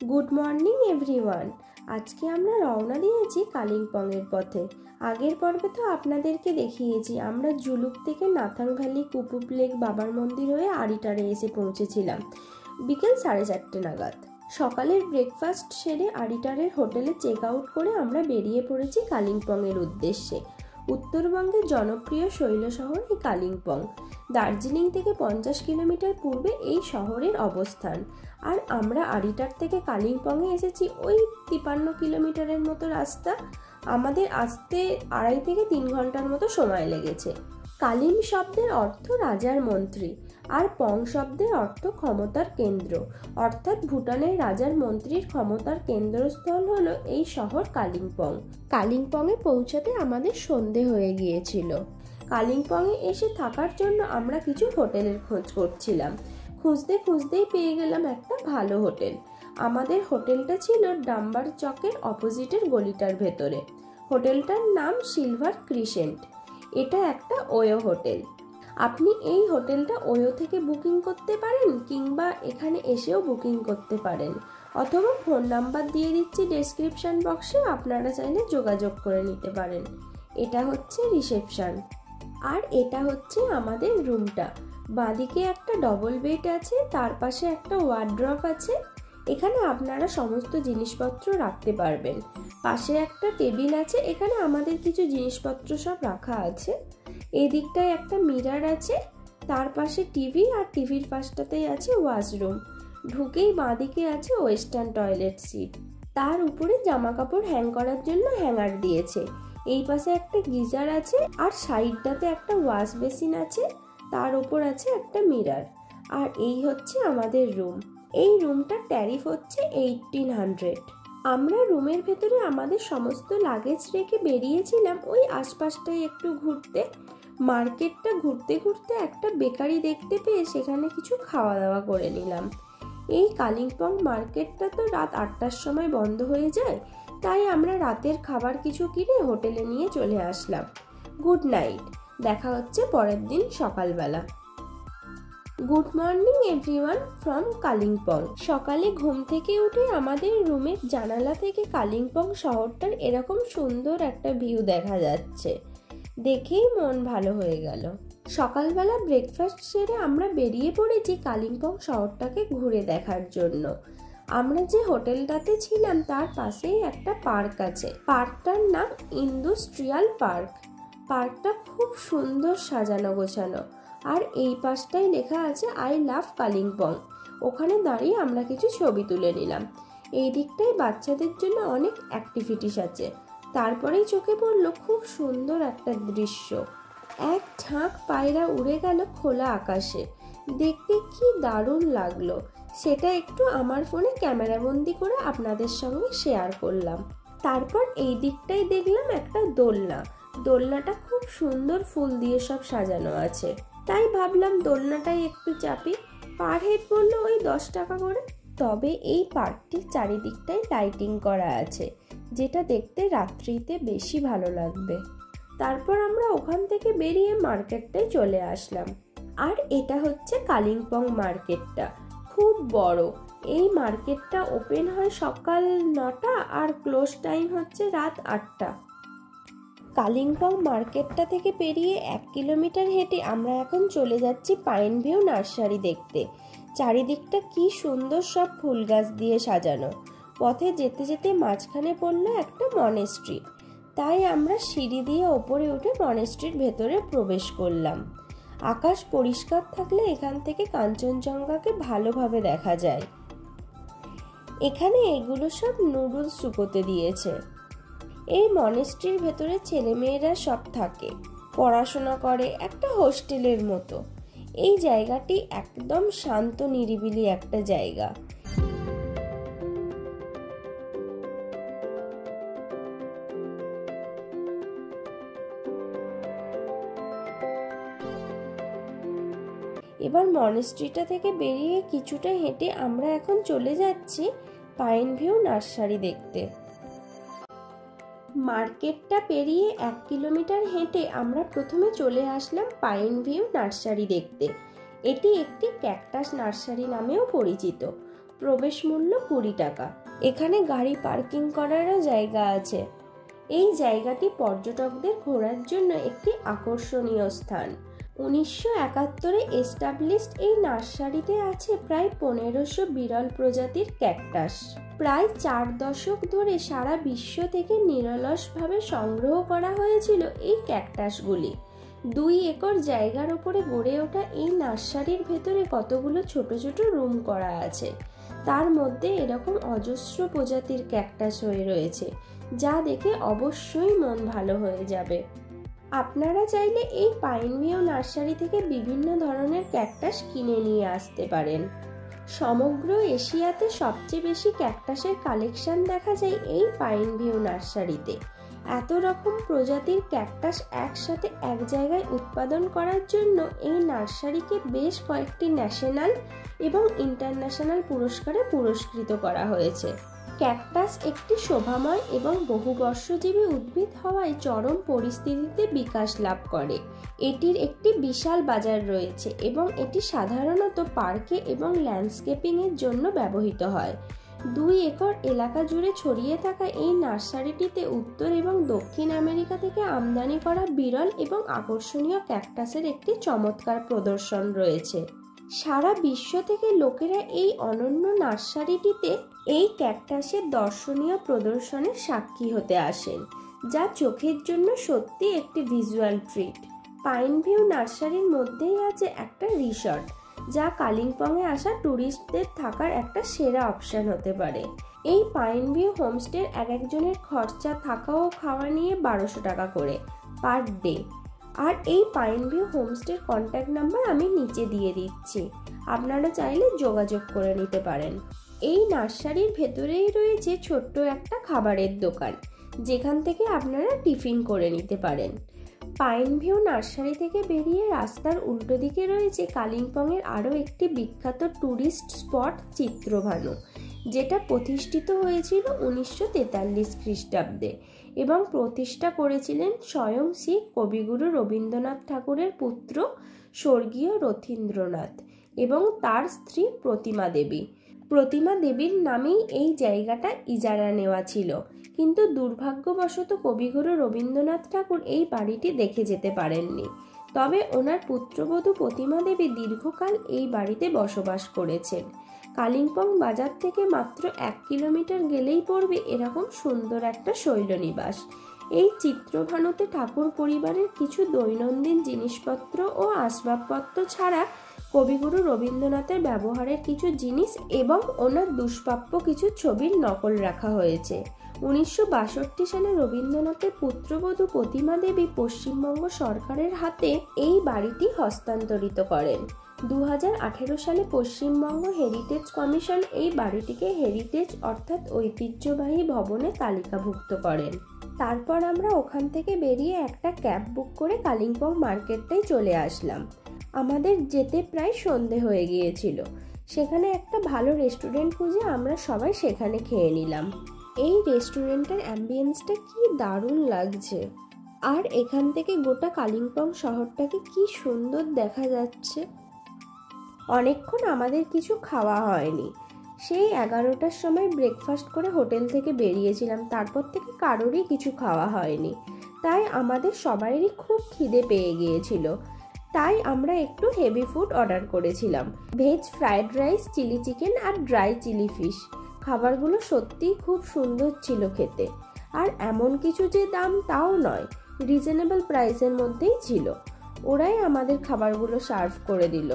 Good morning everyone. আজকে আমরা রওনা দিয়েছি কালিম্পংয়ের পথে। আগের পর্বে তো আপনাদেরকে দেখিয়েছি আমরা জুলুক থেকে নাথাং ভ্যালি, কুপুপ লেক, বাবার মন্দির হয়ে আড়িটারে এসে পৌঁছেছিলাম বিকেল 4:30 নাগাদ। সকালের ব্রেকফাস্ট সেরে আড়িটারের হোটেলে চেক আউট করে আমরা বেরিয়ে পড়েছি কালিম্পংয়ের উদ্দেশ্যে। উত্তরবঙ্গের জনপ্রিয় শৈল শহর এই কালিম্পং। দার্জিলিং থেকে 50 কিলোমিটার পূর্বে এই শহরের অবস্থান। আর আমরা আড়িটার থেকে কালিম্পংয়ে এসেছি ওই 53 কিলোমিটারের মতো রাস্তা। আমাদের আসতে 2.5 থেকে 3 ঘন্টার মতো সময় লেগেছে। কালিম শব্দের অর্থ রাজার মন্ত্রী, আর পং শব্দের অর্থ ক্ষমতার কেন্দ্র, অর্থাৎ ভুটানের রাজার মন্ত্রীর ক্ষমতার কেন্দ্রস্থল হলো এই শহর কালিম্পং। কালিম্পংয়ে পৌঁছাতে আমাদের সন্ধে হয়ে গিয়েছিল। কালিম্পংয়ে এসে থাকার জন্য আমরা কিছু হোটেলের খোঁজ করছিলাম। খুঁজতেই পেয়ে গেলাম একটা ভালো হোটেল। আমাদের হোটেলটা ছিল ডাম্বার চকের অপোজিটের গলিটার ভেতরে। হোটেলটার নাম সিলভার ক্রিসেন্ট। এটা একটা ওয়ো হোটেল। আপনি এই হোটেলটা ওয়ো থেকে বুকিং করতে পারেন, কিংবা এখানে এসেও বুকিং করতে পারেন, অথবা ফোন নাম্বার দিয়ে দিচ্ছি ডেসক্রিপশন বক্সে, আপনারা চাইলে যোগাযোগ করে নিতে পারেন। এটা হচ্ছে রিসেপশন, আর এটা হচ্ছে আমাদের রুমটা। বাঁদিকে একটা ডবল বেড আছে, তার পাশে একটা ওয়ার্ড্রপ আছে। এখানে আপনারা সমস্ত জিনিসপত্র রাখতে পারবেন। পাশে একটা টেবিল আছে, এখানে আমাদের কিছু জিনিসপত্র সব রাখা আছে। এই দিকটায় একটা মিরর আছে, তার পাশে টিভি, আর টিভির পাশটাতেই আছে ওয়াশরুম। ঢুকেই বাঁদিকে আছে ওয়েস্টার্ন টয়লেট সিট। তার উপরে জামা কাপড় হ্যাং করার জন্য হ্যাঙ্গার দিয়েছে। এই পাশে একটা গিজার আছে, আর সাইডটাতে একটা ওয়াশ বেসিন আছে, তার উপর আছে একটা মিরর। আর এই হচ্ছে আমাদের রুম। এই রুমটার ট্যারিফ হচ্ছে 1800। আমরা রুমের ভেতরে আমাদের সমস্ত লাগেজ রেখে বেরিয়েছিলাম ওই আশপাশটায় একটু ঘুরতে। মার্কেটটা ঘুরতে ঘুরতে একটা বেকারি দেখতে পেয়ে সেখানে কিছু খাওয়া দাওয়া করে নিলাম। এই কালিম্পং মার্কেটটা তো রাত 8টার সময় বন্ধ হয়ে যায়, তাই আমরা রাতের খাবার কিছু কিনে হোটেলে নিয়ে চলে আসলাম। গুড নাইট, দেখা হচ্ছে পরের দিন সকালবেলা। Good morning everyone from Kalimpong. সকালে ঘুম থেকে উঠে আমাদের রুমের জানালা থেকে কালিম্পং শহরটার এরকম সুন্দর একটা ভিউ দেখা যাচ্ছে। দেখেই মন ভালো হয়ে গেল। সকালবেলা ব্রেকফাস্ট সেরে আমরা বেরিয়ে পড়েছি কালিম্পং শহরটাকে ঘুরে দেখার জন্য। আমরা যে হোটেলটাতে ছিলাম তার পাশেই একটা পার্ক আছে। পার্কটার নাম ইন্ডাস্ট্রিয়াল পার্ক। পার্কটা খুব সুন্দর সাজানো গোছানো, আর এই পাশটায় লেখা আছে আই লাভ কালিম্পং। ওখানে দাঁড়িয়ে আমরা কিছু ছবি তুলে নিলাম। এই দিকটায় বাচ্চাদের জন্য অনেক অ্যাক্টিভিটিস আছে। তারপরেই চোখে পড়লো খুব সুন্দর একটা দৃশ্য। এক ঝাঁক পায়রা উড়ে গেল খোলা আকাশে। দেখতে কি দারুণ লাগলো, সেটা একটু আমার ফোনে ক্যামেরাবন্দি করে আপনাদের সঙ্গে শেয়ার করলাম। তারপর এই দিকটাই দেখলাম একটা দোলনা। দোলনাটা খুব সুন্দর ফুল দিয়ে সব সাজানো আছে, তাই ভাবলাম দোলনাটাই একটু চাপি। পার হেড পড়লো ওই 10 টাকা করে। তবে এই পার্কটির চারিদিকটাই লাইটিং করা আছে, যেটা দেখতে রাত্রিতে বেশি ভালো লাগবে। তারপর আমরা ওখান থেকে বেরিয়ে মার্কেটটায় চলে আসলাম। আর এটা হচ্ছে কালিম্পং মার্কেটটা, খুব বড়। এই মার্কেটটা ওপেন হয় সকাল 9টা আর ক্লোজ টাইম হচ্ছে রাত 8টা। কালিম্পং মার্কেটটা থেকে পেরিয়ে 1 কিলোমিটার হেঁটে আমরা এখন চলে যাচ্ছি পাইন ভিউ নার্সারি দেখতে। চারিদিকটা কি সুন্দর সব ফুল গাছ দিয়ে সাজানো। পথে যেতে যেতে মাঝখানে পড়লো একটা মনেস্ট্রি, তাই আমরা সিঁড়ি দিয়ে ওপরে উঠে মনেস্ট্রির ভেতরে প্রবেশ করলাম। আকাশ পরিষ্কার থাকলে এখান থেকে কাঞ্চনজঙ্ঘাকে ভালোভাবে দেখা যায়। এখানে এগুলো সব নুডলস শুকোতে দিয়েছে। এই মনেস্ট্রির ভেতরে ছেলেমেয়েরা সব থাকে, পড়াশোনা করে, একটা হোস্টেলের মতো। এই জায়গাটি একদম শান্ত নিরিবিলি একটা জায়গা। এবার মনেস্ট্রিটা থেকে বেরিয়ে কিছুটা হেঁটে আমরা এখন চলে যাচ্ছি পাইন ভিউ নার্সারি দেখতে। মার্কেটটা পেরিয়ে 1 কিলোমিটার হেঁটে আমরা প্রথমে চলে আসলাম পাইন ভিউ নার্সারি দেখতে। এটি একটি ক্যাকটাস নার্সারি নামেও পরিচিত। প্রবেশ মূল্য 20 টাকা। এখানে গাড়ি পার্কিং করারও জায়গা আছে। এই জায়গাটি পর্যটকদের ঘোরার জন্য একটি আকর্ষণীয় স্থান। 1971-এ এস্টাবলিশড এই নার্সারিতে আছে প্রায় 1500 বিরল প্রজাতির ক্যাকটাস। প্রায় 4 দশক ধরে সারা বিশ্ব থেকে নিরলসভাবে সংগ্রহ করা হয়েছিল এই ক্যাকটাসগুলি। 2 একর জায়গার উপরে গড়ে ওঠা এই নার্সারির ভেতরে কতগুলো ছোট ছোট রুম করা আছে। তার মধ্যে এরকম অজস্র প্রজাতির ক্যাকটাস হয়ে রয়েছে, যা দেখে অবশ্যই মন ভালো হয়ে যাবে। আপনারা চাইলে এই পাইন ভিউ নার্সারি থেকে বিভিন্ন ধরনের ক্যাকটাস কিনে নিয়ে আসতে পারেন। সমগ্র এশিয়াতে সবচেয়ে বেশি ক্যাকটাসের কালেকশন দেখা যায় এই পাইন ভিউ নার্সারিতে। এত রকম প্রজাতির ক্যাকটাস একসাথে এক জায়গায় উৎপাদন করার জন্য এই নার্সারিকে বেশ কয়েকটি ন্যাশনাল এবং ইন্টারন্যাশনাল পুরস্কারে পুরস্কৃত করা হয়েছে। ক্যাকটাস একটি শোভাময় এবং বহুবর্ষজীবী উদ্ভিদ হওয়ায় চরম পরিস্থিতিতে বিকাশ লাভ করে। এটির একটি বিশাল বাজার রয়েছে এবং এটি সাধারণত পার্কে এবং ল্যান্ডস্কেপিংয়ের জন্য ব্যবহৃত হয়। 2 একর এলাকা জুড়ে ছড়িয়ে থাকা এই নার্সারিটিতে উত্তর এবং দক্ষিণ আমেরিকা থেকে আমদানি করা বিরল এবং আকর্ষণীয় ক্যাকটাসের একটি চমৎকার প্রদর্শন রয়েছে। সারা বিশ্ব থেকে লোকেরা এই অনন্য নার্সারিটিতে এই ক্যাকটাসের দর্শনীয় প্রদর্শনের সাক্ষী হতে আসেন, যা চোখের জন্য সত্যি একটি ভিজুয়াল ট্রিট। পাইন ভিউ নার্সারির মধ্যেই আছে একটা রিসর্ট, যা কালিম্পংয়ে আসা ট্যুরিস্টদের থাকার একটা সেরা অপশন হতে পারে। এই পাইন ভিউ হোমস্টের এক একজনের খরচা থাকা ও খাওয়া নিয়ে 1200 টাকা করে পার ডে। আর এই পাইন ভিউ হোমস্টের কন্ট্যাক্ট নাম্বার আমি নিচে দিয়ে দিচ্ছি, আপনারা চাইলে যোগাযোগ করে নিতে পারেন। এই নার্সারির ভেতরেই রয়েছে ছোট্ট একটা খাবারের দোকান, যেখান থেকে আপনারা টিফিন করে নিতে পারেন। পাইন ভিউ নার্সারি থেকে বেরিয়ে রাস্তার উল্টো দিকে রয়েছে কালিম্পংয়ের আরও একটি বিখ্যাত ট্যুরিস্ট স্পট চিত্রভানু, যেটা প্রতিষ্ঠিত হয়েছিল 1943 খ্রিস্টাব্দে এবং প্রতিষ্ঠা করেছিলেন স্বয়ং শ্রী কবিগুরু রবীন্দ্রনাথ ঠাকুরের পুত্র স্বর্গীয় রথীন্দ্রনাথ এবং তার স্ত্রী প্রতিমা দেবী। প্রতিমা দেবীর নামেই এই জায়গাটা ইজারা নেওয়া ছিল, কিন্তু দুর্ভাগ্যবশত কবিগুরু রবীন্দ্রনাথ ঠাকুর এই বাড়িটি দেখে যেতে পারেননি। তবে ওনার পুত্রবধূ প্রতিমা দেবী দীর্ঘকাল এই বাড়িতে বসবাস করেছেন। কালিম্পং বাজার থেকে মাত্র 1 কিলোমিটার গেলেই পড়বে এরকম সুন্দর একটা শৈলনিবাস। এই চিত্রভানুতে ঠাকুর পরিবারের কিছু দৈনন্দিন জিনিসপত্র ও আসবাবপত্র ছাড়া কবিগুরু রবীন্দ্রনাথের ব্যবহারের কিছু জিনিস এবং ওনার দুষ্প্রাপ্য কিছু ছবির নকল রাখা হয়েছে। 1962 সালে রবীন্দ্রনাথের পুত্রবধূ প্রতিমা দেবী পশ্চিমবঙ্গ সরকারের হাতে এই বাড়িটি হস্তান্তরিত করেন। 2018 সালে পশ্চিমবঙ্গ হেরিটেজ কমিশন এই বাড়িটিকে হেরিটেজ অর্থাৎ ঐতিহ্যবাহী ভবনে তালিকাভুক্ত করেন। তারপর আমরা ওখান থেকে বেরিয়ে একটা ক্যাব বুক করে কালিম্পং মার্কেটটাই চলে আসলাম। আমাদের যেতে প্রায় সন্ধে হয়ে গিয়েছিল। সেখানে একটা ভালো রেস্টুরেন্ট খুঁজে আমরা সবাই সেখানে খেয়ে নিলাম। এই রেস্টুরেন্টের অ্যাম্বিয়েন্সটা কি দারুণ লাগছে, আর এখান থেকে গোটা কালিম্পং শহরটাকে কি সুন্দর দেখা যাচ্ছে। অনেকক্ষণ আমাদের কিছু খাওয়া হয়নি। সেই 11টার সময় ব্রেকফাস্ট করে হোটেল থেকে বেরিয়েছিলাম, তারপর থেকে কারোরই কিছু খাওয়া হয়নি। তাই আমাদের সবাইরই খুব খিদে পেয়ে গিয়েছিল। তাই আমরা একটু হেভি ফুড অর্ডার করেছিলাম, veg fried rice, chilli chicken আর ড্রাই চিলি ফিশ। খাবারগুলো সত্যিই খুব সুন্দর ছিল খেতে, আর এমন কিছু যে দাম তাও নয়, রিজনেবল প্রাইসের মধ্যেই ছিল। ওরাই আমাদের খাবারগুলো সার্ভ করে দিল।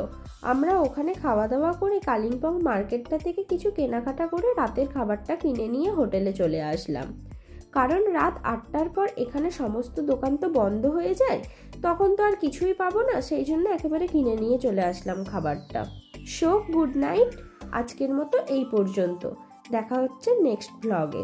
আমরা ওখানে খাওয়া দাওয়া করে কালিম্পং মার্কেটটা থেকে কিছু কেনাকাটা করে রাতের খাবারটা কিনে নিয়ে হোটেলে চলে আসলাম। কারণ রাত 8টার পর এখানে সমস্ত দোকান তো বন্ধ হয়ে যায়, তখন তো আর কিছুই পাবো না, সেই জন্য একেবারে কিনে নিয়ে চলে আসলাম খাবারটা। সো গুড নাইট, আজকের মতো এই পর্যন্ত। দেখা হচ্ছে নেক্সট ব্লগে।